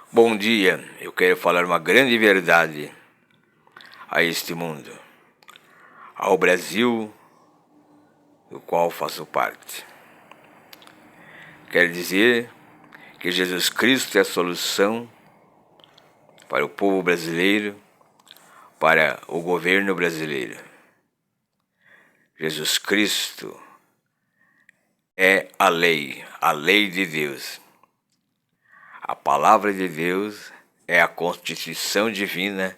Bom dia, eu quero falar uma grande verdade a este mundo, ao Brasil, do qual faço parte. Quero dizer que Jesus Cristo é a solução para o povo brasileiro, para o governo brasileiro. Jesus Cristo é a lei de Deus. A palavra de Deus é a Constituição divina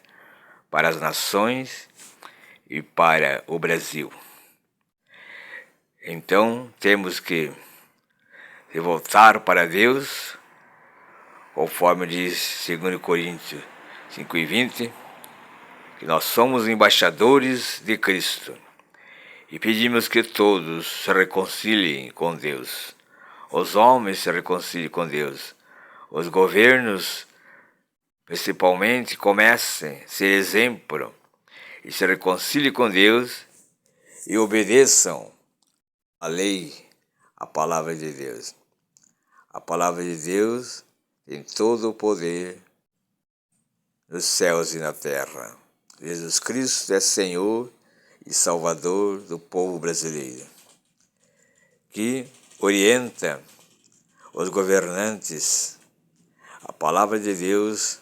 para as nações e para o Brasil. Então, temos que se voltar para Deus, conforme diz 2 Coríntios 5:20, que nós somos embaixadores de Cristo e pedimos que todos se reconciliem com Deus. Os homens se reconciliem com Deus. Os governos, principalmente, comecem a ser exemplo e se reconciliem com Deus e obedeçam a lei, a palavra de Deus. A palavra de Deus tem todo o poder nos céus e na terra. Jesus Cristo é Senhor e Salvador do povo brasileiro, que orienta os governantes. A palavra de Deus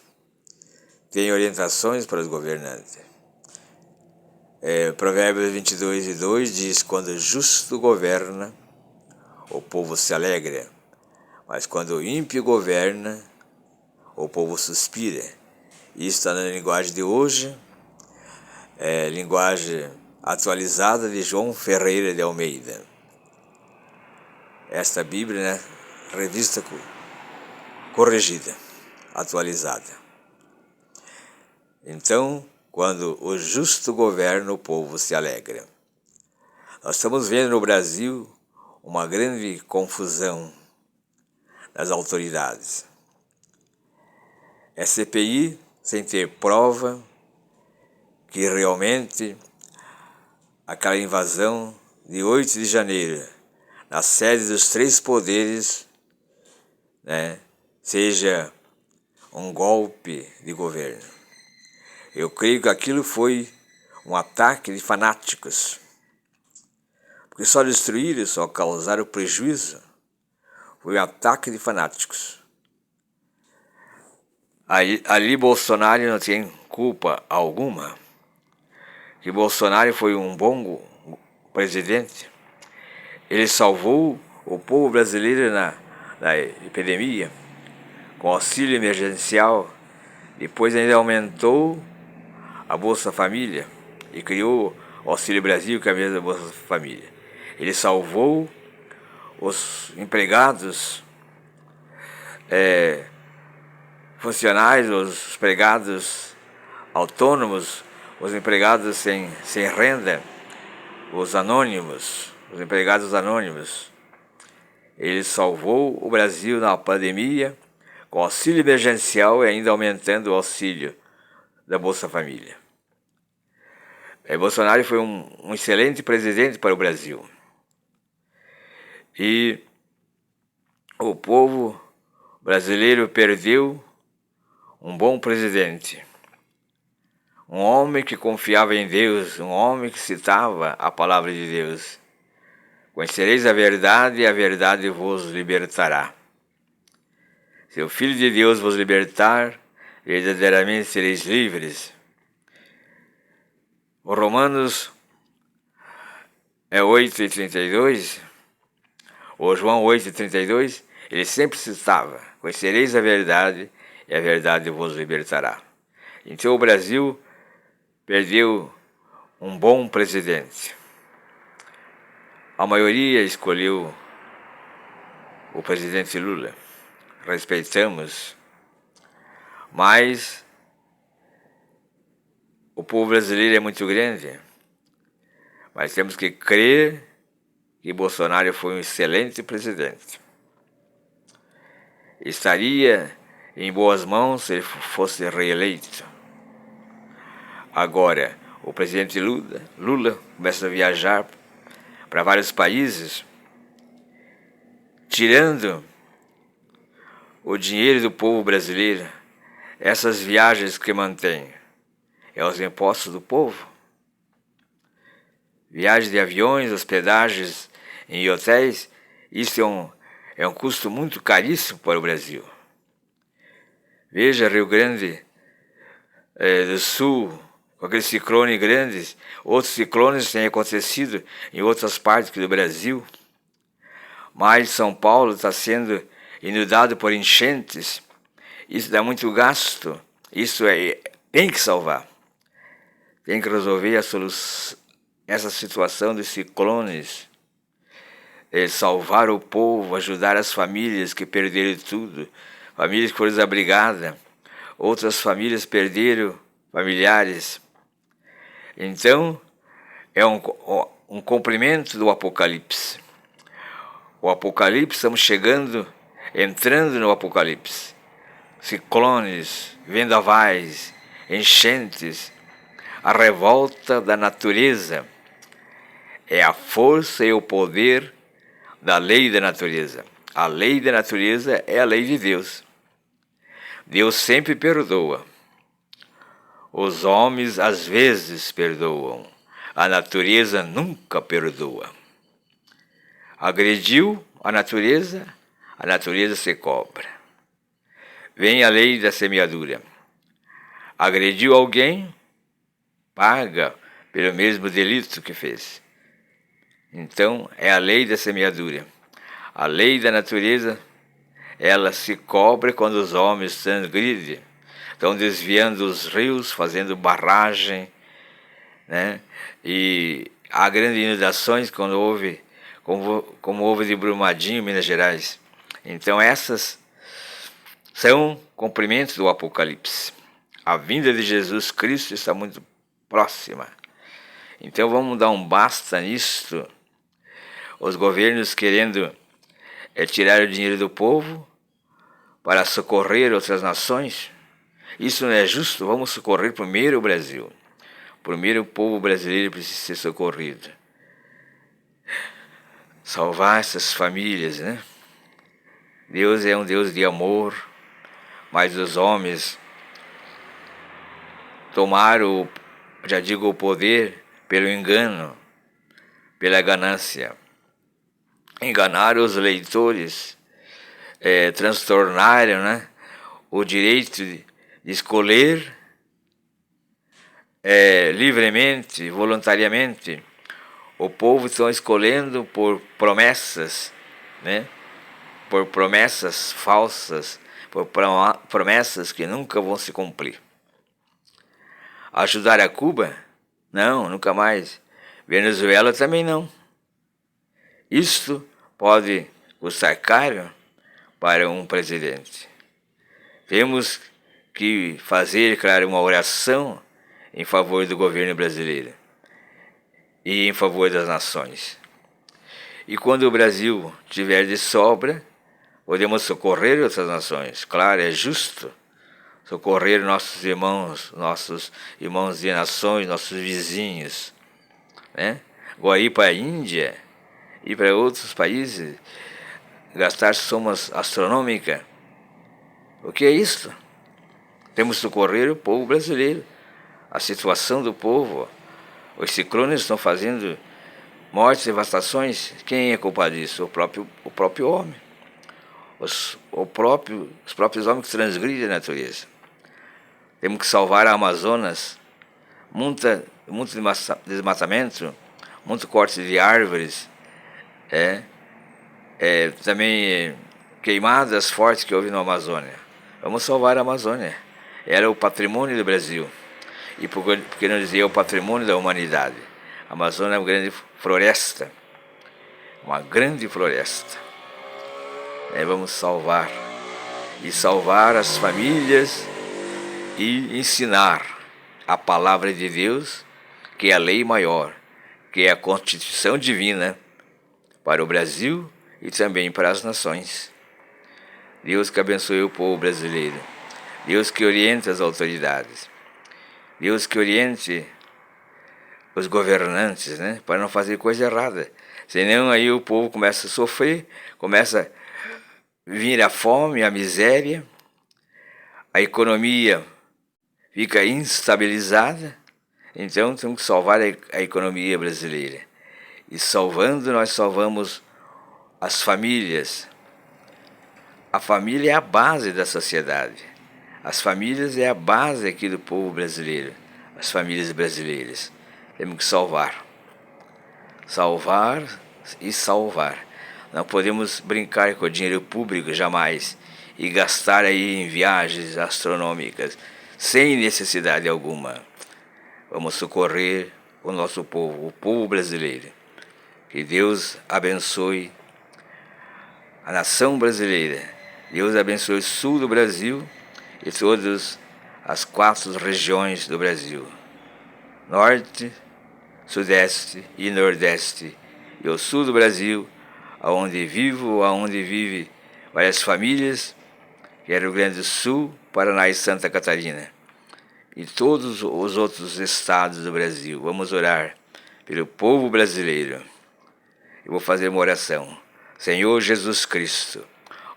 tem orientações para os governantes. Provérbios 22:2 diz: quando o justo governa, o povo se alegra, mas quando o ímpio governa, o povo suspira. Isso está na linguagem de hoje, linguagem atualizada de João Ferreira de Almeida. Esta Bíblia, revista corrigida, atualizada. Então, quando o justo governa, o povo se alegra. Nós estamos vendo no Brasil uma grande confusão das autoridades. É CPI sem ter prova que realmente aquela invasão de 8 de janeiro, na sede dos 3 poderes, seja um golpe de governo. Eu creio que aquilo foi um ataque de fanáticos, porque só destruíram, só causaram prejuízo. Foi um ataque de fanáticos. Ali Bolsonaro não tem culpa alguma, que Bolsonaro foi um bom presidente. Ele salvou o povo brasileiro na epidemia, com auxílio emergencial. Depois ainda aumentou a Bolsa Família e criou o Auxílio Brasil, que é a mesma Bolsa Família. Ele salvou os empregados, funcionários, os empregados autônomos, os empregados sem renda, os empregados anônimos. Ele salvou o Brasil na pandemia com auxílio emergencial e ainda aumentando o auxílio da Bolsa Família. Bolsonaro foi um excelente presidente para o Brasil. E o povo brasileiro perdeu um bom presidente. Um homem que confiava em Deus, um homem que citava a palavra de Deus. Conhecereis a verdade e a verdade vos libertará. Se o Filho de Deus vos libertar, verdadeiramente sereis livres. O Romanos 8:32, ou João 8:32, ele sempre citava: conhecereis a verdade e a verdade vos libertará. Então o Brasil perdeu um bom presidente. A maioria escolheu o presidente Lula. Respeitamos, mas o povo brasileiro é muito grande. Mas temos que crer que Bolsonaro foi um excelente presidente. Estaria em boas mãos se ele fosse reeleito. Agora, o presidente Lula começa a viajar para vários países, tirando o dinheiro do povo brasileiro, essas viagens que mantém? É os impostos do povo? Viagens de aviões, hospedagens em hotéis, isso é um custo muito caríssimo para o Brasil. Veja Rio Grande do Sul, com aqueles ciclones grandes, outros ciclones têm acontecido em outras partes do Brasil. Mas São Paulo está sendo inundado por enchentes. Isso dá muito gasto. Tem que salvar. Tem que resolver essa situação dos ciclones. Salvar o povo, ajudar as famílias que perderam tudo. Famílias que foram desabrigadas. Outras famílias perderam familiares. Então, é um cumprimento do Apocalipse. O Apocalipse, estamos entrando no Apocalipse. Ciclones, vendavais, enchentes, a revolta da natureza. É a força e o poder da lei da natureza. A lei da natureza é a lei de Deus. Deus sempre perdoa. Os homens às vezes perdoam. A natureza nunca perdoa. Agrediu a natureza se cobra. Vem a lei da semeadura. Agrediu alguém, paga pelo mesmo delito que fez. Então, é a lei da semeadura. A lei da natureza, ela se cobra quando os homens transgridem. Estão desviando os rios, fazendo barragem, né? E há grandes inundações como houve de Brumadinho, Minas Gerais. Então essas são cumprimentos do Apocalipse. A vinda de Jesus Cristo está muito próxima. Então vamos dar um basta nisto. Os governos querendo tirar o dinheiro do povo para socorrer outras nações. Isso não é justo. Vamos socorrer primeiro o Brasil. Primeiro o povo brasileiro precisa ser socorrido. Salvar essas famílias, né? Deus é um Deus de amor, mas os homens tomaram, o poder pelo engano, pela ganância. Enganaram os eleitores, transtornaram, né, o direito de escolher livremente, voluntariamente. O povo está escolhendo por promessas, né? Por promessas falsas, por promessas que nunca vão se cumprir. Ajudar a Cuba? Não, nunca mais. Venezuela também não. Isto pode custar caro para um presidente. Temos que fazer, claro, uma oração em favor do governo brasileiro e em favor das nações. E quando o Brasil tiver de sobra, podemos socorrer outras nações. Claro, é justo socorrer nossos irmãos de nações, nossos vizinhos, né? Agora ir para a Índia e para outros países, gastar somas astronômicas. O que é isso? Temos que socorrer o povo brasileiro, a situação do povo. Os ciclones estão fazendo mortes, devastações. Quem é culpado disso? O próprio homem. Os próprios homens que transgridem a natureza. Temos que salvar a Amazonas. Muito desmatamento, muito corte de árvores. Também queimadas fortes que houve na Amazônia. Vamos salvar a Amazônia. Era o patrimônio do Brasil. E por que não dizer o patrimônio da humanidade? A Amazônia é uma grande floresta. Uma grande floresta. Vamos salvar. E salvar as famílias e ensinar a palavra de Deus, que é a lei maior, que é a Constituição Divina para o Brasil e também para as nações. Deus que abençoe o povo brasileiro. Deus que oriente as autoridades. Deus que oriente os governantes, né, para não fazer coisa errada. Senão aí o povo começa a sofrer, começa a vir a fome, a miséria, a economia fica instabilizada, então temos que salvar a economia brasileira. E salvando, nós salvamos as famílias. A família é a base da sociedade. As famílias é a base aqui do povo brasileiro. As famílias brasileiras. Temos que salvar. Salvar e salvar. Não podemos brincar com o dinheiro público jamais e gastar aí em viagens astronômicas sem necessidade alguma. Vamos socorrer o nosso povo, o povo brasileiro. Que Deus abençoe a nação brasileira. Deus abençoe o sul do Brasil e todas as 4 regiões do Brasil. Norte, Sudeste e Nordeste. E o sul do Brasil, aonde vive várias famílias, que é Rio Grande do Sul, Paraná e Santa Catarina. E todos os outros estados do Brasil. Vamos orar pelo povo brasileiro. Eu vou fazer uma oração. Senhor Jesus Cristo,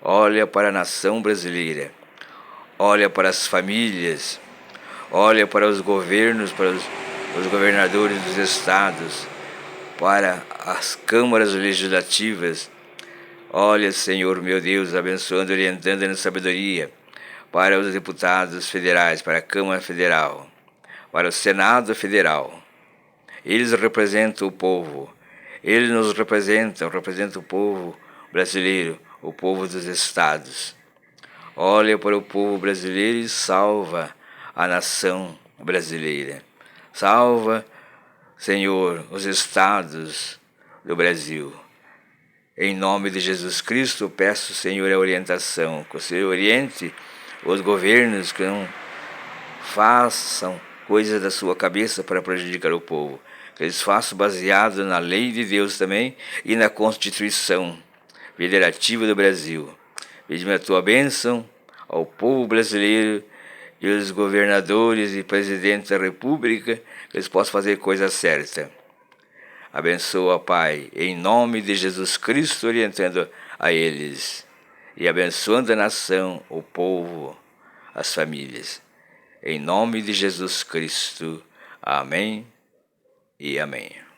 olha para a nação brasileira, olha para as famílias, olha para os governos, para os governadores dos estados, para as câmaras legislativas. Olha, Senhor meu Deus, abençoando, orientando na sabedoria, para os deputados federais, para a Câmara Federal, para o Senado Federal. Eles representam o povo. Eles nos representam o povo brasileiro, o povo dos estados. Olha para o povo brasileiro e salva a nação brasileira. Salva, Senhor, os estados do Brasil. Em nome de Jesus Cristo, peço, Senhor, a orientação. Que o Senhor oriente os governos que não façam coisas da sua cabeça para prejudicar o povo. Que eles façam baseado na lei de Deus também e na Constituição Federativa do Brasil. Pedi-me a tua bênção ao povo brasileiro e os governadores e presidentes da República, que eles possam fazer coisa certa. Abençoa, Pai, em nome de Jesus Cristo, orientando a eles e abençoando a nação, o povo, as famílias. Em nome de Jesus Cristo. Amém e amém.